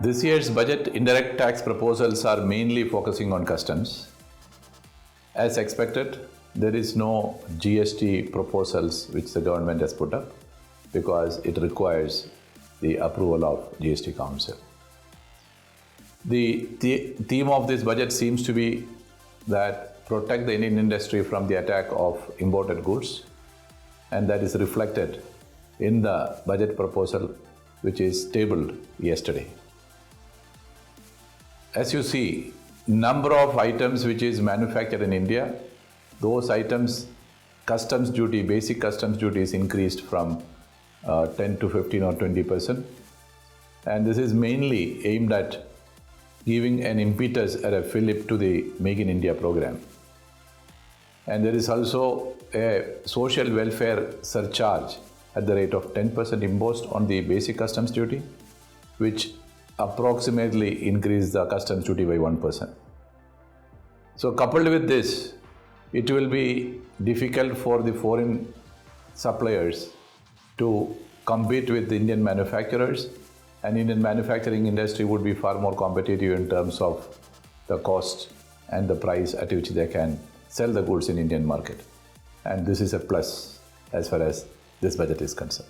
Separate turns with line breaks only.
This year's budget indirect tax proposals are mainly focusing on customs. As expected, there is no GST proposals which the government has put up because it requires the approval of GST Council. The theme of this budget seems to be that protect the Indian industry from the attack of imported goods, and that is reflected in the budget proposal which is tabled yesterday. As you see, number of items which is manufactured in India, those items customs duty, basic customs duty is increased from 10 to 15 or 20%. And this is mainly aimed at giving an impetus or a fillip to the Make in India program. And there is also a social welfare surcharge at the rate of 10% imposed on the basic customs duty, which approximately increase the customs duty by 1%. So coupled with this, it will be difficult for the foreign suppliers to compete with the Indian manufacturers, and Indian manufacturing industry would be far more competitive in terms of the cost and the price at which they can sell the goods in Indian market. And this is a plus as far as this budget is concerned.